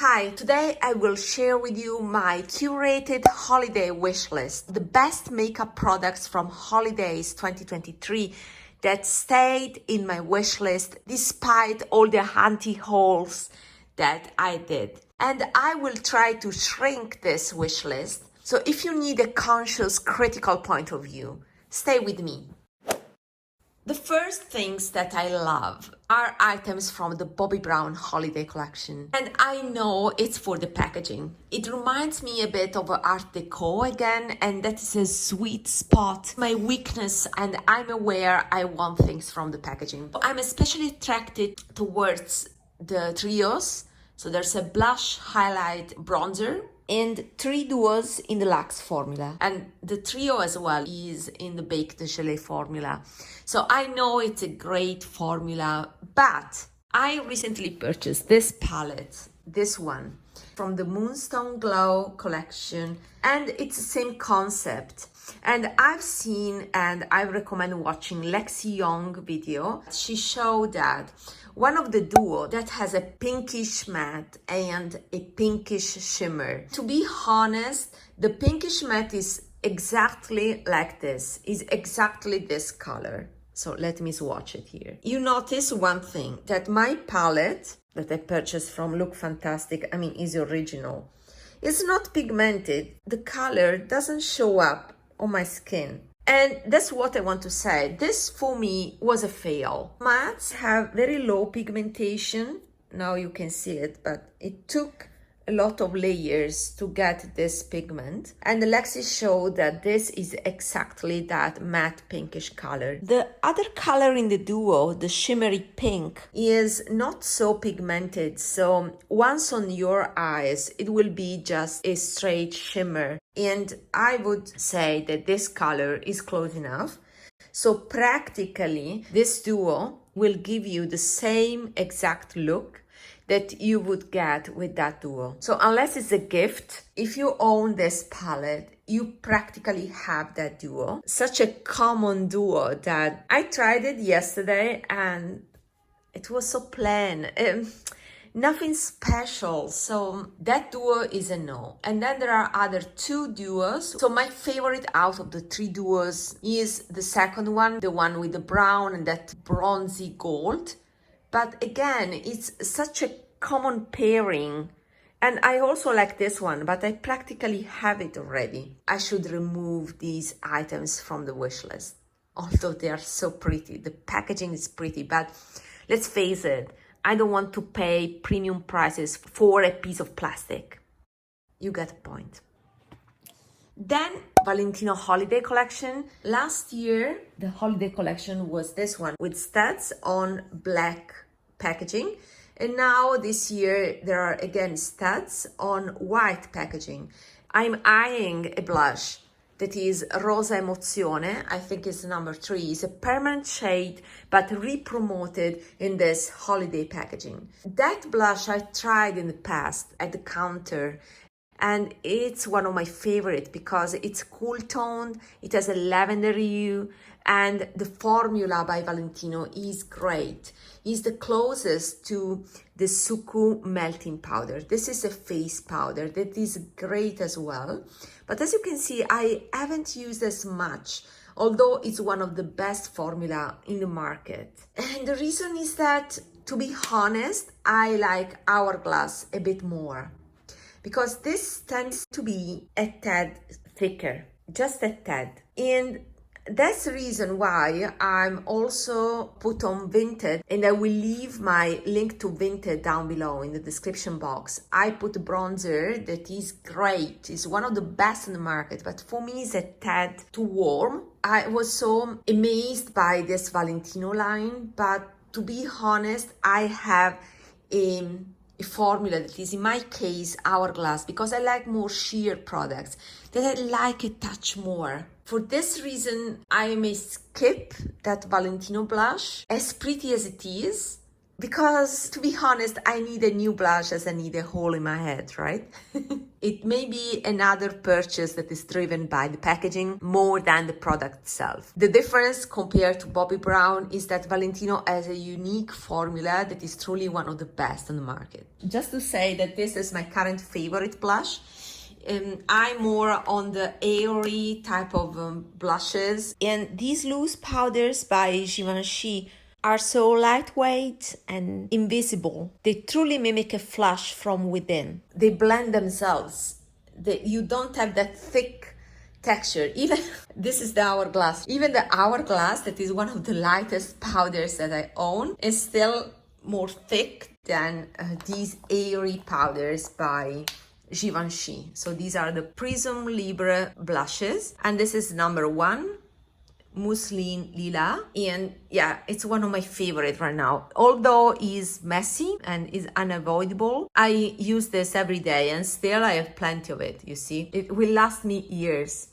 Hi, today I will share with you my curated holiday wish list, the best makeup products from holidays 2023 that stayed in my wish list despite all the anti-hauls that I did. And I will try to shrink this wish list. So if you need a conscious, critical point of view, stay with me. The first things that I love are items from the Bobbi Brown holiday collection. And I know it's for the packaging. It reminds me a bit of Art Deco again, and that is a sweet spot, my weakness, and I'm aware I want things from the packaging. I'm especially attracted towards the trios. So there's a blush, highlight, bronzer, and 3 duos in the Luxe formula. And the trio as well is in the Baked Gelée formula. So I know it's a great formula, but I recently purchased this palette, this one, from the Moonstone Glow collection, and it's the same concept. And I've seen, and I recommend watching Lexi Young video. She showed that one of the duo that has a pinkish matte and a pinkish shimmer. To be honest, the pinkish matte is exactly like this, is exactly this color. So let me swatch it here. You notice one thing, that my palette that I purchased from Look Fantastic, is original. It's not pigmented. The color doesn't show up on my skin. And that's what I want to say. This for me was a fail. Mattes have very low pigmentation. Now you can see it, but it took a lot of layers to get this pigment. And Lexi showed that this is exactly that matte pinkish color. The other color in the duo, the shimmery pink, is not so pigmented. So once on your eyes, it will be just a straight shimmer. And I would say that this color is close enough. So practically, this duo will give you the same exact look that you would get with that duo. So unless it's a gift, if you own this palette, you practically have that duo. Such a common duo that I tried it yesterday and it was so plain. Nothing special, so that duo is a no. And then there are other 2 duos. So my favorite out of the 3 duos is the second one, the one with the brown and that bronzy gold. But again, it's such a common pairing. And I also like this one, but I practically have it already. I should remove these items from the wish list, although they are so pretty. The packaging is pretty, but let's face it, I don't want to pay premium prices for a piece of plastic. You get the point. Then Valentino holiday collection. Last year, the holiday collection was this one with studs on black packaging. And now this year, there are again studs on white packaging. I'm eyeing a blush that is Rosa Emozione. I think it's number 3. It's a permanent shade, but re-promoted in this holiday packaging. That blush I tried in the past at the counter, and it's one of my favorite because it's cool toned, it has a lavender hue, and the formula by Valentino is great. It's the closest to the Suku melting powder. This is a face powder that is great as well. But as you can see, I haven't used as much, although it's one of the best formula in the market. And the reason is that, to be honest, I like Hourglass a bit more, because this tends to be a tad thicker, just a tad. And that's the reason why I'm also put on Vinted, and I will leave my link to Vinted down below in the description box. I put a bronzer that is great, it's one of the best in the market, but for me it's a tad too warm. I was so amazed by this Valentino line, but to be honest, I have a formula that is, in my case, Hourglass, because I like more sheer products, that I like a touch more. For this reason, I may skip that Valentino blush. As pretty as it is, Because to be honest, I need a new blush as I need a hole in my head, right? It may be another purchase that is driven by the packaging more than the product itself. The difference compared to Bobbi Brown is that Valentino has a unique formula that is truly one of the best on the market. Just to say that this is my current favorite blush. I'm more on the airy type of blushes. And these loose powders by Givenchy are so lightweight and invisible. They truly mimic a flush from within. They blend themselves. You don't have that thick texture. Even this is the Hourglass. Even the Hourglass, that is one of the lightest powders that I own, is still more thick than these airy powders by Givenchy. So these are the Prisme Libre blushes, and this is number 1, Mousseline Lila, and yeah, it's one of my favorite right now. Although it's messy and is unavoidable, I use this every day and still I have plenty of it. You see, it will last me years,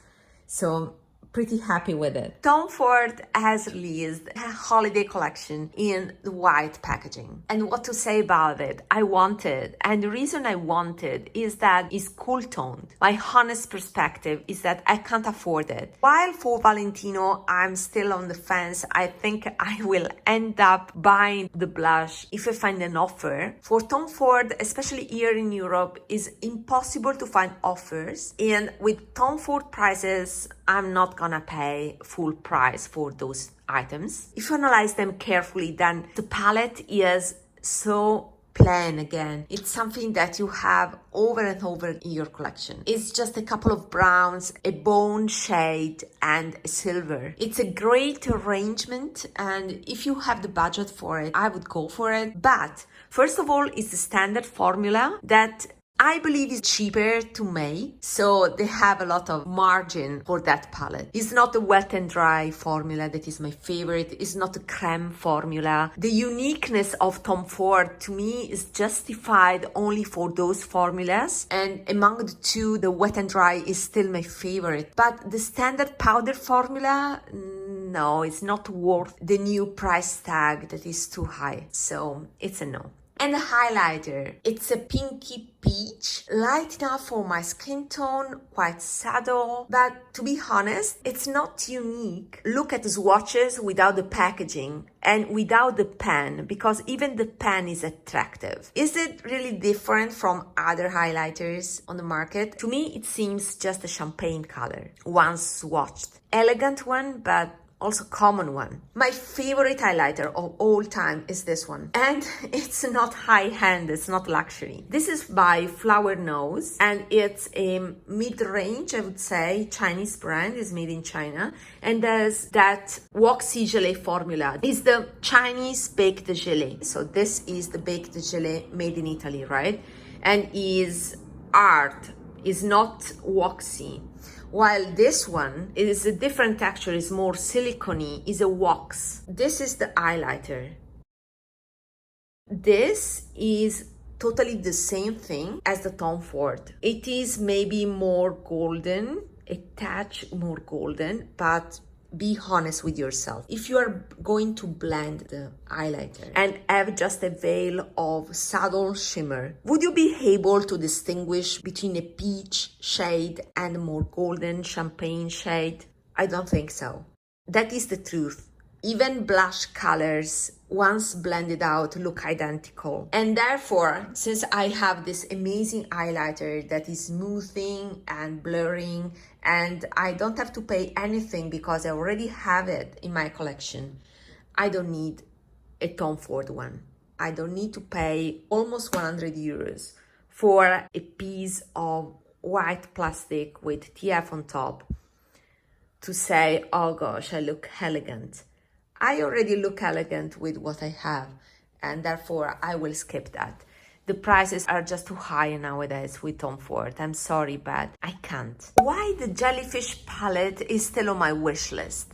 so pretty happy with it. Tom Ford has released a holiday collection in the white packaging. And what to say about it? I want it. And the reason I want it is that it's cool toned. My honest perspective is that I can't afford it. While for Valentino, I'm still on the fence. I think I will end up buying the blush if I find an offer. For Tom Ford, especially here in Europe, it's impossible to find offers. And with Tom Ford prices, I'm not gonna pay full price for those items. If you analyze them carefully, then the palette is so plain again. It's something that you have over and over in your collection. It's just a couple of browns, a bone shade, and a silver. It's a great arrangement, and if you have the budget for it, I would go for it. But first of all, it's the standard formula that I believe is cheaper to make, so they have a lot of margin for that palette. It's not a wet and dry formula that is my favorite. It's not a creme formula. The uniqueness of Tom Ford to me is justified only for those formulas, and among the two, the wet and dry is still my favorite. But the standard powder formula, no, it's not worth the new price tag that is too high, so it's a no. And the highlighter, it's a pinky peach, light enough for my skin tone, quite subtle, but to be honest, it's not unique. Look at the swatches without the packaging and without the pen, because even the pen is attractive. Is it really different from other highlighters on the market? To me, it seems just a champagne color, once swatched. Elegant one, but also common one. My favorite highlighter of all time is this one. And it's not high-end, it's not luxury. This is by Flower Nose, and it's a mid-range, I would say, Chinese brand, is made in China, and there's that waxy gelée formula. It's the Chinese baked gelée. So this is the baked gelée made in Italy, right? And is art, is not waxy. While this one is a different texture, is more silicone-y, is a wax. This is the highlighter. This is totally the same thing as the Tom Ford. It is maybe more golden, a touch more golden, but be honest with yourself. If you are going to blend the highlighter and have just a veil of subtle shimmer, would you be able to distinguish between a peach shade and a more golden champagne shade? I don't think so. That is the truth. Even blush colors, once blended out, look identical. And therefore, since I have this amazing highlighter that is smoothing and blurring, and I don't have to pay anything because I already have it in my collection, I don't need a Tom Ford one. I don't need to pay almost 100 euros for a piece of white plastic with TF on top to say, oh gosh, I look elegant. I already look elegant with what I have, and therefore I will skip that. The prices are just too high nowadays with Tom Ford. I'm sorry, but I can't. Why the Jellyfish palette is still on my wish list?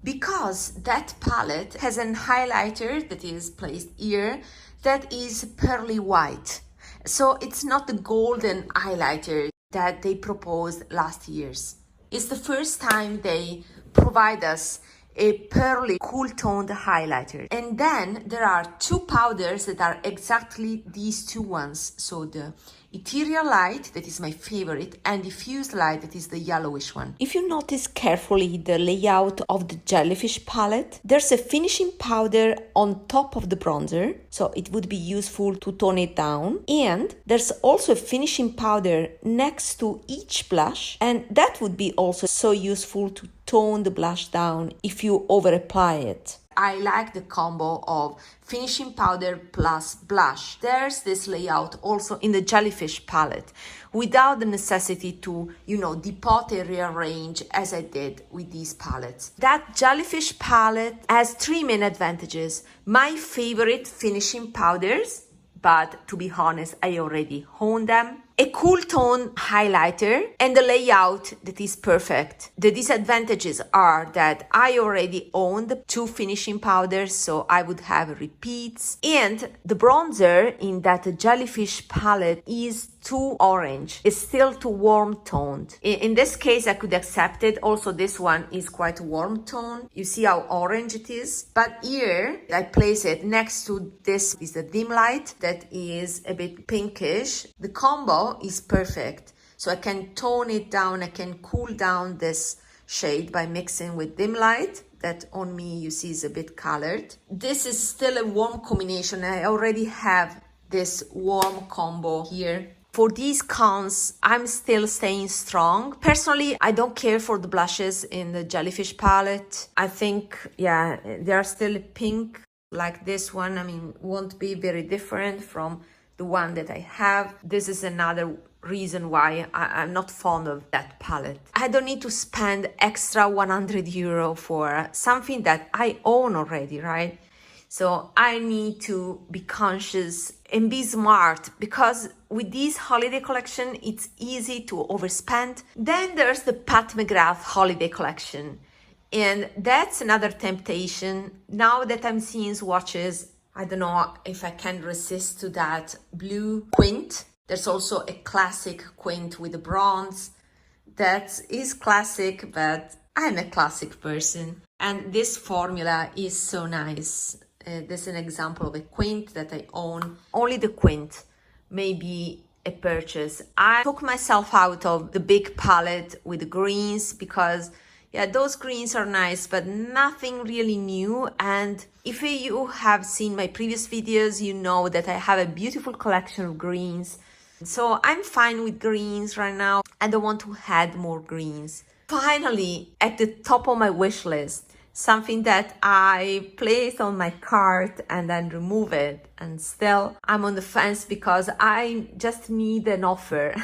Because that palette has an highlighter that is placed here that is pearly white. So it's not the golden highlighter that they proposed last years. It's the first time they provide us a pearly cool toned highlighter. And then there are two powders that are exactly these two ones. So the Ethereal Light, that is my favorite, and Diffuse Light, that is the yellowish one. If you notice carefully the layout of the Jellyfish palette, there's a finishing powder on top of the bronzer, so it would be useful to tone it down. And there's also a finishing powder next to each blush, and that would be also so useful to tone the blush down if you over apply it. I like the combo of finishing powder plus blush. There's this layout also in the Jellyfish palette without the necessity to, depot and rearrange as I did with these palettes. That Jellyfish palette has three main advantages. My favorite finishing powders, but to be honest, I already own them. A cool tone highlighter and the layout that is perfect. The disadvantages are that I already own the two finishing powders, so I would have repeats. And the bronzer in that Jellyfish palette is too orange. It's still too warm toned. In this case, I could accept it. Also, this one is quite warm toned. You see how orange it is? But here, I place it next to this is the dim light that is a bit pinkish. The combo is perfect. So I can tone it down. I can cool down this shade by mixing with dim light. That on me, you see, is a bit colored. This is still a warm combination. I already have this warm combo here. For these cons, I'm still staying strong. Personally, I don't care for the blushes in the Jellyfish palette. I think, they are still pink like this one. Won't be very different from the one that I have. This is another reason why I'm not fond of that palette. I don't need to spend extra 100 euro for something that I own already, right? So I need to be conscious and be smart, because with this holiday collection, it's easy to overspend. Then there's the Pat McGrath holiday collection. And that's another temptation. Now that I'm seeing swatches, I don't know if I can resist to that blue quint. There's also a classic quint with the bronze. That is classic, but I'm a classic person. And this formula is so nice. This is an example of a quint that I own. Only the quint may be a purchase. I took myself out of the big palette with the greens because, those greens are nice, but nothing really new. And if you have seen my previous videos, you know that I have a beautiful collection of greens. So I'm fine with greens right now. I don't want to add more greens. Finally, at the top of my wish list, something that I place on my cart and then remove it, and still I'm on the fence because I just need an offer.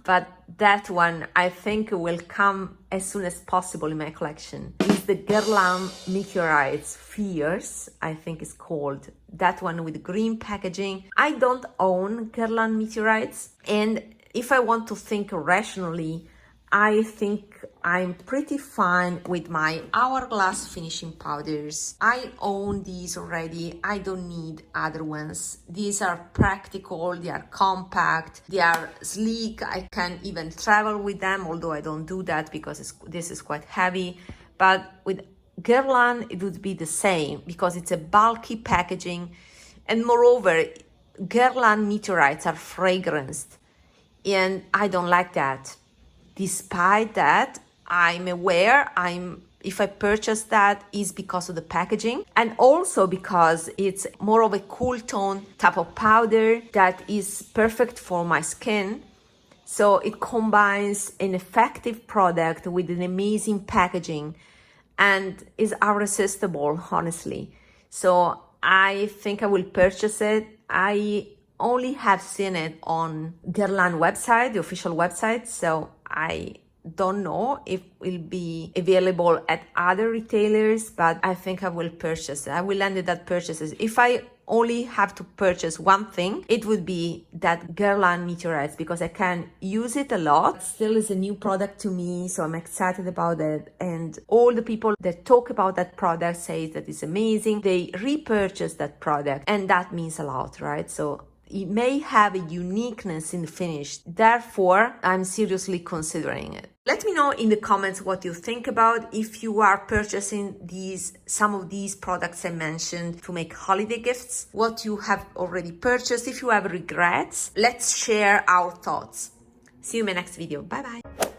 But that one I think will come as soon as possible in my collection. It's the Guerlain Meteorites Fierce, I think it's called. That one with green packaging. I don't own Guerlain Meteorites, and if I want to think rationally, I think I'm pretty fine with my Hourglass finishing powders. I own these already. I don't need other ones. These are practical, they are compact, they are sleek. I can even travel with them, although I don't do that because this is quite heavy. But with Guerlain, it would be the same because it's a bulky packaging. And moreover, Guerlain Meteorites are fragranced, and I don't like that. Despite that, I'm aware if I purchase that is because of the packaging, and also because it's more of a cool tone type of powder that is perfect for my skin. So it combines an effective product with an amazing packaging and is irresistible, honestly. So I think I will purchase it. I only have seen it on Guerlain website, the official website, so I don't know if it will be available at other retailers, but I think I will purchase it. I will end it at purchases. If I only have to purchase one thing, it would be that Guerlain Meteorites, because I can use it a lot. It still is a new product to me, so I'm excited about it. And all the people that talk about that product say that it's amazing. They repurchase that product, and that means a lot, right? So it may have a uniqueness in the finish. Therefore, I'm seriously considering it. Let me know in the comments what you think about, if you are purchasing some of these products I mentioned to make holiday gifts, what you have already purchased, if you have regrets. Let's share our thoughts. See you in my next video. Bye bye.